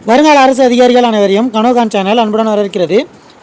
வருங்கால அரசு அதிகாரிகள் அனைவரையும் கனோகான் சேனல் அன்புடன் வரவேற்கிறது.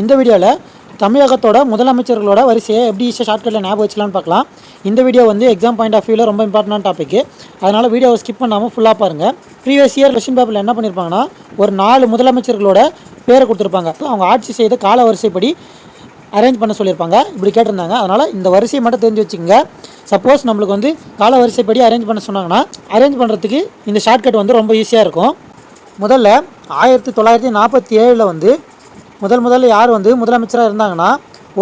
இந்த வீடியோவில் தமிழகத்தோட முதலமைச்சர்களோட வரிசையை எப்படி ஈஸியாக ஷார்ட்கட்டில் ஞாபகம் வச்சுக்கலான்னு பார்க்கலாம். இந்த வீடியோ வந்து எக்ஸாம் பாயிண்ட் ஆஃப் வியூவில் ரொம்ப இம்பார்ட்டன்ட் டாபிக். அதனால் வீடியோவை ஸ்கிப் பண்ணாமல் ஃபுல்லாக பாருங்கள். ப்ரீவியஸ் இயர் கொஸ்டின் பேப்பரில் என்ன பண்ணியிருப்பாங்கன்னா, ஒரு 4 முதலமைச்சர்களோட பேரை கொடுத்துருப்பாங்க. அவங்க ஆட்சி செய்த கால வரிசைப்படி அரேஞ்ச் பண்ண சொல்லியிருப்பாங்க. இப்படி கேட்டிருந்தாங்க. அதனால் இந்த வரிசையை மட்டும் தெரிஞ்சு வச்சுக்கோங்க. சப்போஸ் நம்மளுக்கு வந்து கால வரிசைப்படி அரேஞ்ச் பண்ண சொன்னாங்கன்னா, அரேஞ்ச் பண்ணுறதுக்கு இந்த ஷார்ட்கட் வந்து ரொம்ப ஈஸியாக இருக்கும். முதல்ல 1947 வந்து முதல்ல யார் வந்து முதலமைச்சராக இருந்தாங்கன்னா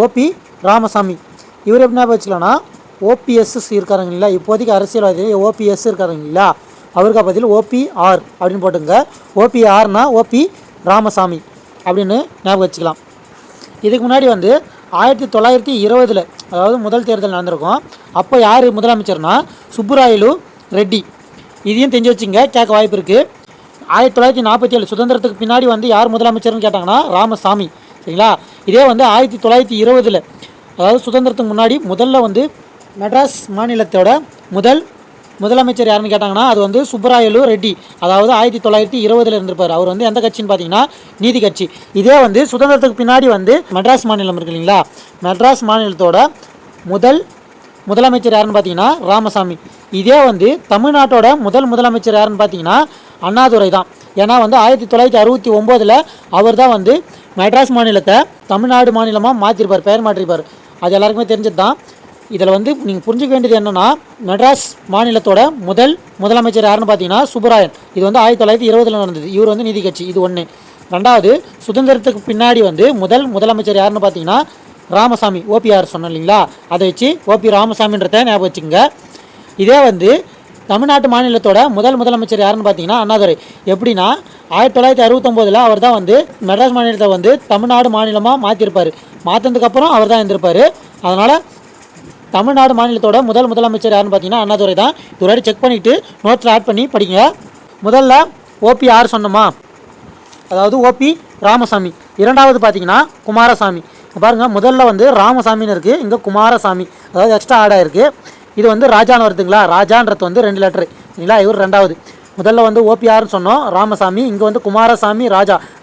ஓபி ராமசாமி. இவர் எப்படி ஞாபகம் வச்சுக்கலாம்னா, ஓபிஎஸ் இருக்காருங்க இல்லையா, இப்போதைக்கு அரசியல்வாதி ஓபிஎஸ் இருக்காருங்க இல்லையா, அவருக்கு பதில் ஓபிஆர் அப்படின்னு போட்டுங்க. ஓபிஆர்னா ஓபி ராமசாமி அப்படின்னு ஞாபகம் வச்சுக்கலாம். இதுக்கு முன்னாடி வந்து 1920 அதாவது முதல் தேர்தல் நடந்திருக்கும். அப்போ யார் முதலமைச்சர்னா சுப்புராயலு ரெட்டி. இதையும் தெரிஞ்சு வச்சுங்க, கேட்க வாய்ப்பு இருக்குது. 1947 சுதந்திரத்துக்கு பின்னாடி வந்து யார் முதலமைச்சர்னு கேட்டாங்கன்னா ராமசாமி. சரிங்களா. இதே வந்து 1920 அதாவது சுதந்திரத்துக்கு முன்னாடி முதல்ல வந்து மெட்ராஸ் மாநிலத்தோட முதலமைச்சர் யாருன்னு கேட்டாங்கன்னா அது வந்து சுப்புராயலு ரெட்டி. அதாவது 1920 இருந்திருப்பார். அவர் வந்து எந்த கட்சின்னு பார்த்தீங்கன்னா நீதி கட்சி. இதே வந்து சுதந்திரத்துக்கு பின்னாடி வந்து மெட்ராஸ் மாநிலம் இருக்கு இல்லைங்களா, மெட்ராஸ் மாநிலத்தோட முதலமைச்சர் யாருன்னு பார்த்தீங்கன்னா ராமசாமி. இதே வந்து தமிழ்நாட்டோட முதலமைச்சர் யாருன்னு பார்த்தீங்கன்னா அண்ணாதுரை தான். ஏன்னா வந்து 1969 அவர் தான் வந்து மெட்ராஸ் மாநிலத்தை தமிழ்நாடு மாநிலமாக மாற்றிருப்பார், பெயர் மாற்றிருப்பார். அது எல்லாருக்குமே தெரிஞ்சது தான். இதில் வந்து நீங்கள் புரிஞ்சுக்க வேண்டியது என்னென்னா, மெட்ராஸ் மாநிலத்தோட முதலமைச்சர் யாருன்னு பார்த்தீங்கன்னா சுப்புராயன். இது வந்து 1920 நடந்தது. இவர் வந்து நீதி கட்சி. இது ஒன்று. ரெண்டாவது, சுதந்திரத்துக்கு பின்னாடி வந்து முதலமைச்சர் யாருன்னு பார்த்தீங்கன்னா ராமசாமி. ஓபிஆர் சொன்னோம் இல்லைங்களா, அதை வச்சு ஓபி ராமசாமின்றத ஞாபகம் வச்சுங்க. இதே வந்து தமிழ்நாட்டு மாநிலத்தோட முதலமைச்சர் யாருன்னு பார்த்தீங்கன்னா அண்ணாதுரை. எப்படின்னா 1969 அவர் தான் வந்து மெட்ராஸ் மாநிலத்தை வந்து தமிழ்நாடு மாநிலமாக மாற்றிருப்பார். மாற்றினதுக்கப்புறம் அவர் தான் இருந்திருப்பார். அதனால் தமிழ்நாடு மாநிலத்தோட முதலமைச்சர் யாருன்னு பார்த்தீங்கன்னா அண்ணாதுரை தான். இதுவரை செக் பண்ணிவிட்டு நோட்ஸில் ஆட் பண்ணி படிங்க. முதல்ல ஓபிஆர் சொன்னோமா, அதாவது ஓபி ராமசாமி. இரண்டாவது பார்த்தீங்கன்னா குமாரசாமி. பாருங்கள், முதல்ல வந்து ராமசாமின்னு இருக்குது, இங்கே குமாரசாமி அதாவது எக்ஸ்ட்ரா ஆட் ஆகிருக்கு. இது வந்து ராஜான்னு வருதுங்களா, ராஜான்றது வந்து 2 லெட்ரு சரிங்களா. இவர் ரெண்டாவது. முதல்ல வந்து ஓபிஆர்னு சொன்னோம் ராமசாமி, இங்கே வந்து குமாரசாமி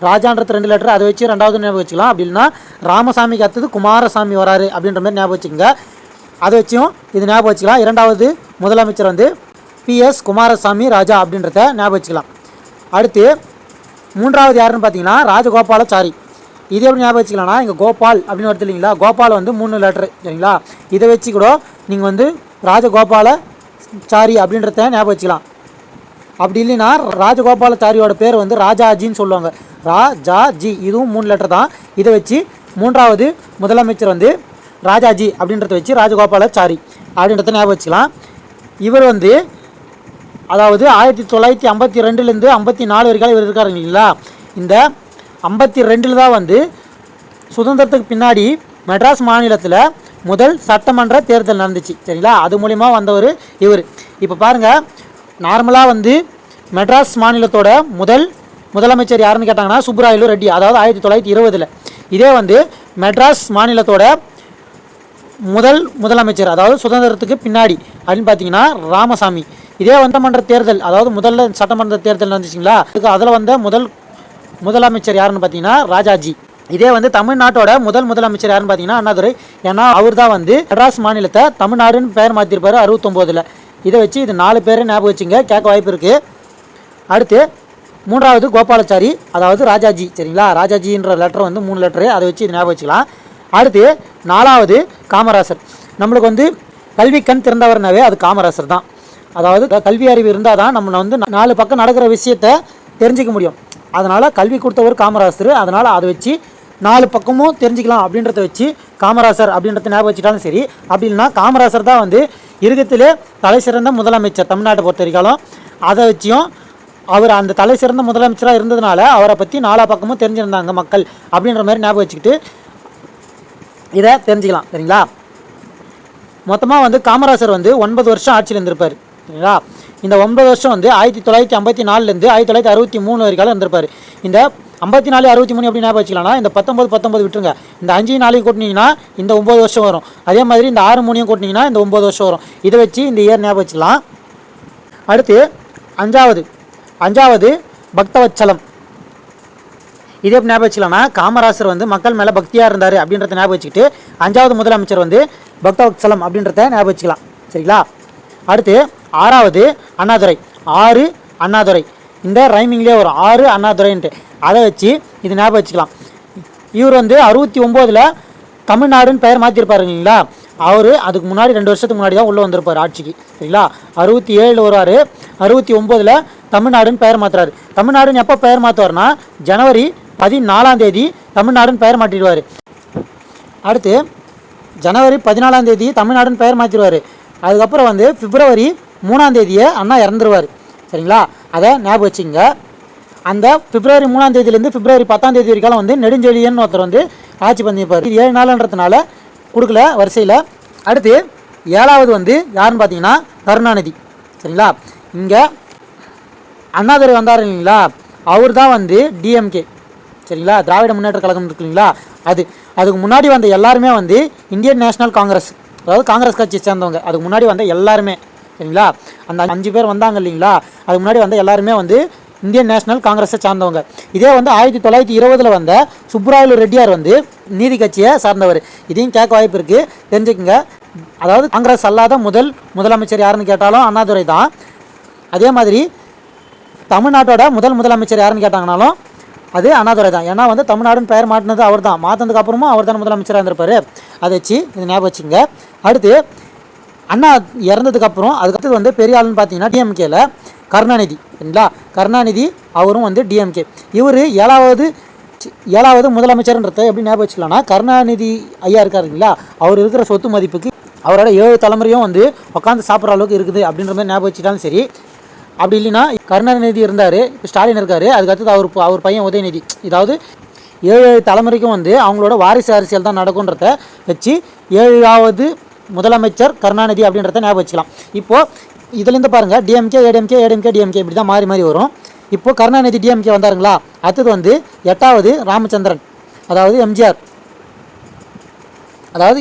ராஜான்றது 2 லெட்ரு, அதை வச்சு ரெண்டாவது ஞாபகம் வச்சுக்கலாம். அப்படின்னா ராமசாமிக்கு அடுத்தது குமாரசாமி வராரு அப்படின்ற மாதிரி ஞாபகம் வச்சுக்கோங்க. அதை வச்சும் இது ஞாபகம் வச்சுக்கலாம். இரண்டாவது முதலமைச்சர் வந்து பிஎஸ் குமாரசாமி ராஜா அப்படின்றத ஞாபகம் வச்சுக்கலாம். அடுத்து மூன்றாவது யாருன்னு பார்த்தீங்கன்னா ராஜகோபாலாச்சாரி. இது எப்படி ஞாபகம் வச்சுக்கலாம்னா, இங்கே கோபால் அப்படின்னு வருது இல்லைங்களா, கோபால் வந்து 3 லெட்ரு சரிங்களா. இதை வச்சு கூட நீங்கள் வந்து ராஜகோபாலாச்சாரி அப்படின்றத ஞாபகம் வச்சுக்கலாம். அப்படி இல்லைன்னா ராஜகோபாலாச்சாரியோட பேர் வந்து ராஜாஜின்னு சொல்லுவாங்க, ராஜாஜி. இதுவும் 3 லெட்டர் தான். இதை வச்சு மூன்றாவது முதலமைச்சர் வந்து ராஜாஜி அப்படின்றத வச்சு ராஜகோபாலாச்சாரி அப்படின்றத ஞாபகம் வச்சுக்கலாம். இவர் வந்து அதாவது 1952 54 வரைக்கும் இவர் இருக்காரு இல்லைங்களா. இந்த 52 தான் வந்து சுதந்திரத்துக்கு பின்னாடி மெட்ராஸ் மாநிலத்தில் முதல் சட்டமன்ற தேர்தல் நடந்துச்சு சரிங்களா. அது மூலிமா வந்தவர் இவர். இப்போ பாருங்கள், நார்மலாக வந்து மெட்ராஸ் மாநிலத்தோட முதலமைச்சர் யாருன்னு கேட்டாங்கன்னா சுப்புராயலு ரெட்டி, அதாவது 1920. இதே வந்து மெட்ராஸ் மாநிலத்தோட முதலமைச்சர் அதாவது சுதந்திரத்துக்கு பின்னாடி அப்படின்னு பார்த்தீங்கன்னா ராமசாமி. இதே சட்டமன்ற தேர்தல், அதாவது முதல்ல சட்டமன்ற தேர்தல் நடந்துச்சுங்களா, அதில் வந்த முதலமைச்சர் யாருன்னு பார்த்தீங்கன்னா ராஜாஜி. இதே வந்து தமிழ்நாட்டோட முதலமைச்சர் யாருன்னு பார்த்தீங்கன்னா அண்ணாதுரை. ஏன்னா அவர் தான் வந்து மெட்ராஸ் மாநிலத்தை தமிழ்நாடுன்னு பெயர் மாற்றிருப்பார் 69. இதை வச்சு இது 4 பேரை ஞாபகம் வச்சுங்க, கேட்க வாய்ப்பு இருக்குது. அடுத்து மூன்றாவது கோபாலாச்சாரி, அதாவது ராஜாஜி சரிங்களா. ராஜாஜின்ற லெட்டர் வந்து 3 லெட்டரு, அதை வச்சு இது ஞாபகம் வச்சுக்கலாம். அடுத்து 4வது காமராசர். நம்மளுக்கு வந்து கல்வி கண் திறந்தவர்னாவே அது காமராசர் தான். அதாவது கல்வி அறிவு இருந்தால் தான் நம்ம வந்து 4 பக்கம் நடக்கிற விஷயத்தை தெரிஞ்சிக்க முடியும். அதனால் கல்வி கொடுத்தவர் காமராசர். அதனால் அதை வச்சு 4 பக்கமும் தெரிஞ்சுக்கலாம் அப்படின்றத வச்சு காமராசர் அப்படின்றத ஞாபகம் வச்சுட்டாலும் சரி. அப்படி இல்லைனா காமராசர் தான் வந்து இருக்கத்திலே தலை சிறந்த முதலமைச்சர் தமிழ்நாட்டை பொறுத்த வரைக்கும். அதை வச்சியும் அவர் அந்த தலை சிறந்த முதலமைச்சராக இருந்ததுனால அவரை பற்றி 4 பக்கமும் தெரிஞ்சிருந்தாங்க மக்கள் அப்படின்ற மாதிரி ஞாபகம் வச்சுக்கிட்டு இதை தெரிஞ்சுக்கலாம் சரிங்களா. மொத்தமாக வந்து காமராசர் வந்து 9 வருஷம் ஆட்சியில் இருந்திருப்பார் சரிங்களா. இந்த 9 வருஷம் வந்து 1954 1963 வரைக்கும் இருந்திருப்பார். இந்த 54 63 எப்படி ஞாபகம் வச்சுக்கலாம்னா, இந்த 19 விட்டுருங்க. இந்த 5 4 கூட்டினீங்கன்னா இந்த 9 வருஷம் வரும். அதே மாதிரி இந்த 6 3 கூட்டினீங்கன்னா இந்த 9 வருஷம் வரும். இதை வச்சு இந்த இயர் ஞாபகம் வச்சுக்கலாம். அடுத்து அஞ்சாவது பக்தவச்சலம் இதே ஞாபகம் வச்சுக்கலாம்னா காமராசர் வந்து மக்கள் மேலே பக்தியாக இருந்தார் அப்படின்றத ஞாபகம் வச்சுக்கிட்டு 5வது முதலமைச்சர் வந்து பக்தவத்சலம் அப்படின்றத ஞாபகம் வச்சுக்கலாம். சரிங்களா? அடுத்து 6வது அண்ணாதுரை. 6 அண்ணாதுரை இந்த ரைமிங்லேயே வரும் 6 அண்ணாதுரைன்ட்டு. அதை வச்சு இது ஞாபகம் வச்சுக்கலாம். இவர் வந்து 69ல் தமிழ்நாடுன்னு பெயர் மாற்றிருப்பாரு இல்லைங்களா? அவர் அதுக்கு முன்னாடி 2 வருஷத்துக்கு முன்னாடி தான் உள்ளே வந்திருப்பார் ஆட்சிக்கு. சரிங்களா? 67 வருவார். 69ல் தமிழ்நாடுன்னு பெயர் மாற்றுறாரு. தமிழ்நாடுன்னு எப்போ பெயர் மாற்றுவார்னா ஜனவரி 14ஆம் தேதி தமிழ்நாடுன்னு பெயர் மாற்றிடுவார். அடுத்து ஜனவரி 14ஆம் தேதி தமிழ்நாடுன்னு பெயர் மாற்றிடுவார். அதுக்கப்புறம் வந்து பிப்ரவரி 3ஆம் தேதியே அண்ணா இறந்துருவார். சரிங்களா? அதை ஞாபகம் வச்சுங்க. அந்த பிப்ரவரி 3ஆம் தேதியிலேருந்து பிப்ரவரி 10ஆம் தேதி வரைக்கும் வந்து நெடுஞ்செழியன் ஒருத்தர் வந்து ஆட்சி பண்ணியிருப்பார். 7 நாளுன்றதுனால கொடுக்கல வரிசையில். அடுத்து 7வது வந்து யாருன்னு பார்த்தீங்கன்னா கருணாநிதி. சரிங்களா? இங்கே அண்ணாதுரை வந்தார் இல்லைங்களா? அவர் தான் வந்து டிஎம்கே. சரிங்களா? திராவிட முன்னேற்ற கழகம் இருக்கு இல்லைங்களா? அதுக்கு முன்னாடி வந்த எல்லாருமே வந்து இந்தியன் நேஷனல் காங்கிரஸ், அதாவது காங்கிரஸ் கட்சியை சேர்ந்தவங்க. அதுக்கு முன்னாடி வந்த எல்லாருமே. சரிங்களா? அந்த 5 பேர் வந்தாங்க இல்லைங்களா? அதுக்கு முன்னாடி வந்த எல்லாருமே வந்து இந்தியன் நேஷனல் காங்கிரஸை சார்ந்தவங்க. இதே வந்து 1920 வந்த சுப்புராயலு ரெட்டியார் வந்து நீதி கட்சியை சார்ந்தவர். இதையும் கேட்க வாய்ப்பு இருக்குது, தெரிஞ்சுக்குங்க. அதாவது காங்கிரஸ் அல்லாத முதலமைச்சர் யாருன்னு கேட்டாலும் அண்ணாதுரை தான். அதே மாதிரி தமிழ்நாட்டோட முதலமைச்சர் யாருன்னு கேட்டாங்கனாலும் அது அண்ணாதுரை தான். ஏன்னா வந்து தமிழ்நாடுன்னு பெயர் மாட்டினது அவர் தான். மாற்றினதுக்கு அப்புறமும் அவர் தான் முதலமைச்சராக இருந்திருப்பார். அதை வச்சு இது ஞாபகம் வச்சுங்க. அடுத்து அண்ணா இறந்ததுக்கப்புறம் அதுக்கடுத்து வந்து பெரிய ஆளுன்னு பார்த்தீங்கன்னா டிஎம்கேல கருணாநிதி. சரிங்களா? கருணாநிதி அவரும் வந்து டிஎம்கே. இவர் 7வது முதலமைச்சர்ன்றத எப்படி ஞாபகம் வச்சுக்கலாம்னா கருணாநிதி ஐயா இருக்கார் இல்லைங்களா? அவர் இருக்கிற சொத்து மதிப்புக்கு அவரோட 7 தலைமுறையும் வந்து உட்காந்து சாப்பிட்ற அளவுக்கு இருக்குது அப்படின்ற மாதிரி ஞாபகம் வச்சுட்டாலும் சரி. அப்படி இல்லைன்னா கருணாநிதி இருந்தார், இப்போ ஸ்டாலின் இருக்கார், அதுக்கடுத்து அவர் பையன் உதயநிதி. இதாவது 7 தலைமுறைக்கும் வந்து அவங்களோட வாரிசு அரசியல் தான் நடக்குன்றத வச்சு 7வது முதலமைச்சர் கருணாநிதி அப்படின்றத ஞாபகம் வச்சுக்கலாம். இப்போது இதுலேருந்து பாருங்கள் டிஎம்கே ஏடிஎம்கே ஏடிஎம்கே டிஎம்கே இப்படி தான் மாறி வரும். இப்போது கருணாநிதி டிஎம்கே வந்தாருங்களா? அடுத்தது வந்து 8வது ராமச்சந்திரன், அதாவது எம்ஜிஆர், அதாவது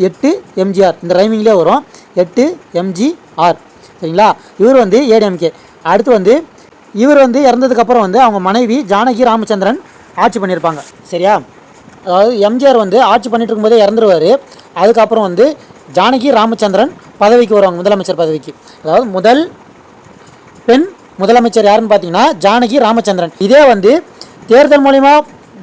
8 எம்ஜிஆர் இந்த ரைமிங்லேயே வரும் 8 எம்ஜிஆர். சரிங்களா? இவர் வந்து ஏடிஎம்கே. அடுத்து வந்து இவர் வந்து இறந்ததுக்கப்புறம் வந்து அவங்க மனைவி ஜானகி ராமச்சந்திரன் ஆட்சி பண்ணியிருப்பாங்க. சரியா? அதாவது எம்ஜிஆர் வந்து ஆட்சி பண்ணிட்டு இருக்கும்போதே இறந்துருவார். அதுக்கப்புறம் வந்து ஜானகி ராமச்சந்திரன் பதவிக்கு வருவாங்க, முதலமைச்சர் பதவிக்கு. அதாவது முதல் பெண் முதலமைச்சர் யாருன்னு பார்த்தீங்கன்னா ஜானகி ராமச்சந்திரன். இதே வந்து தேர்தல் மூலிமா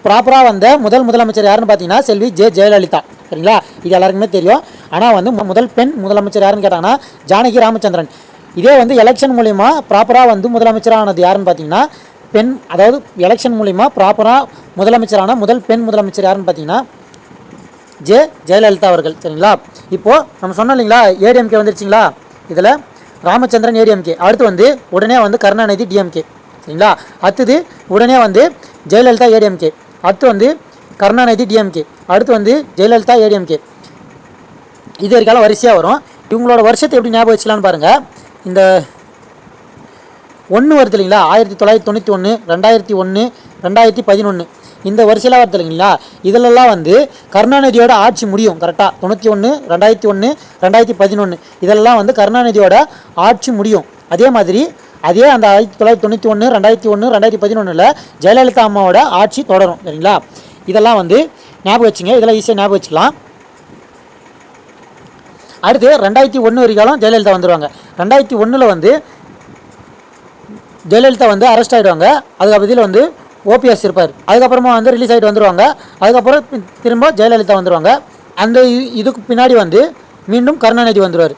ப்ராப்பராக வந்த முதலமைச்சர் யாருன்னு பார்த்தீங்கன்னா செல்வி ஜெயலலிதா. சரிங்களா? இது எல்லாருக்குமே தெரியும். ஆனால் வந்து முதல் பெண் முதலமைச்சர் யாருன்னு கேட்டாங்கன்னா ஜானகி ராமச்சந்திரன். இதே வந்து எலெக்ஷன் மூலிமா ப்ராப்பராக வந்து முதலமைச்சரானது யாருன்னு பார்த்தீங்கன்னா பெண், அதாவது எலெக்ஷன் மூலிமா ப்ராப்பராக முதலமைச்சரான முதல் பெண் முதலமைச்சர் யாருன்னு பார்த்தீங்கன்னா ஜெயலலிதா அவர்கள். சரிங்களா? இப்போது நம்ம சொன்னோம் இல்லைங்களா ஏடிஎம்கே வந்துருச்சிங்களா? இதில் ராமச்சந்திரன் ஏடிஎம்கே. அடுத்து வந்து உடனே வந்து கருணாநிதி டிஎம்கே. சரிங்களா? அடுத்தது உடனே வந்து ஜெயலலிதா ஏடிஎம்கே. அடுத்து வந்து கருணாநிதி டிஎம்கே. அடுத்து வந்து ஜெயலலிதா ஏடிஎம்கே. இது வரைக்கும் வரிசையாக வரும். இவங்களோட வருஷத்தை எப்படி ஞாபகம் வச்சுக்கலான்னு பாருங்கள். இந்த 1 வருது இல்லைங்களா? 1991, 2001, 2011 இந்த வரிசையில் வருது இல்லைங்களா? இதிலெல்லாம் வந்து கருணாநிதியோட ஆட்சி முடியும். கரெக்டாக 91, 2001, 2011 இதெல்லாம் வந்து கருணாநிதியோட ஆட்சி முடியும். அதே மாதிரி அந்த 1991, 2001, 2011 ஜெயலலிதா அம்மாவோட ஆட்சி தொடரும். சரிங்களா? இதெல்லாம் வந்து ஞாபகம் வச்சுங்க. இதெல்லாம் ஈஸியாக ஞாபகம் வச்சுக்கலாம். அடுத்து 2001 வரைக்கும் ஜெயலலிதா வந்துடுவாங்க. 2001 வந்து ஜெயலலிதா வந்து அரெஸ்ட் ஆகிடுவாங்க. அதுக்கு பதில் வந்து ஓபிஎஸ் இருப்பார். அதுக்கப்புறமா வந்து ரிலீஸ் ஆகிட்டு வந்துடுவாங்க. அதுக்கப்புறம் திரும்ப ஜெயலலிதா வந்துடுவாங்க. அந்த இதுக்கு பின்னாடி வந்து மீண்டும் கருணாநிதி வந்துடுவார்.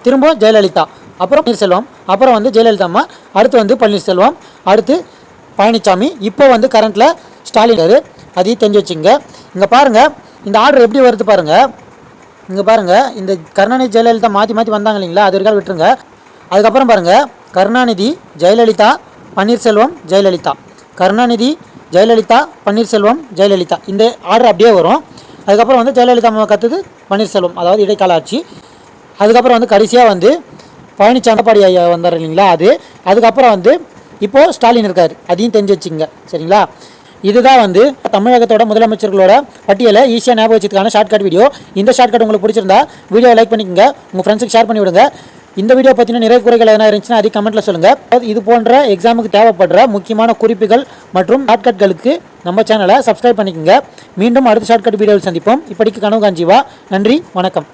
திரும்ப ஜெயலலிதா, அப்புறம் பன்னீர்செல்வம், அப்புறம் வந்து ஜெயலலிதா அம்மா, அடுத்து வந்து பன்னீர்செல்வம், அடுத்து பழனிசாமி, இப்போ வந்து கரண்ட்டில் ஸ்டாலின். அதையும் தெரிஞ்சு வச்சுங்க. இங்கே பாருங்கள் இந்த ஆர்டர் எப்படி வருது பாருங்கள். இங்கே பாருங்கள் இந்த கருணாநிதி ஜெயலலிதா மாற்றி வந்தாங்க இல்லைங்களா? அது வரைக்கும் விட்டுருங்க. அதுக்கப்புறம் பாருங்கள் கருணாநிதி ஜெயலலிதா பன்னீர்செல்வம் ஜெயலலிதா, கருணாநிதி ஜெயலலிதா பன்னீர்செல்வம் ஜெயலலிதா, இந்த ஆர்டர் அப்படியே வரும். அதுக்கப்புறம் வந்து ஜெயலலிதா அம்மா கற்றுது பன்னீர்செல்வம், அதாவது இடைக்கால ஆட்சி. அதுக்கப்புறம் வந்து கடைசியாக வந்து பழனிசாமி ஐயா வந்தார் இல்லைங்களா? அதுக்கப்புறம் வந்து இப்போது ஸ்டாலின் இருக்கார். அதையும் தெரிஞ்சு வச்சுங்க. சரிங்களா? இதுதான் வந்து தமிழகத்தோட முதலமைச்சர்களோட பட்டியலை ஈஸியாக ஞாபகம் வச்சதுக்கான ஷார்ட்கட் வீடியோ. இந்த ஷார்ட்கட் உங்களுக்கு பிடிச்சிருந்தா வீடியோவை லைக் பண்ணிக்கோங்க, உங்கள் ஃப்ரெண்ட்ஸுக்கு ஷேர் பண்ணி விடுங்க. இந்த வீடியோ பற்றின நிறைய குறைகள் எதனா இருந்துச்சுன்னா அதை கமெண்ட்டில் சொல்லுங்கள். இது போன்ற எக்ஸாமுக்கு தேவைப்படுற முக்கியமான குறிப்புகள் மற்றும் ஷார்ட்கட்களுக்கு நம்ம சேனலை சப்ஸ்கிரைப் பண்ணிக்கோங்க. மீண்டும் அடுத்த ஷார்ட்கட் வீடியோவில் சந்திப்போம். இப்படிக்கு கனவு காஞ்சிவா. நன்றி, வணக்கம்.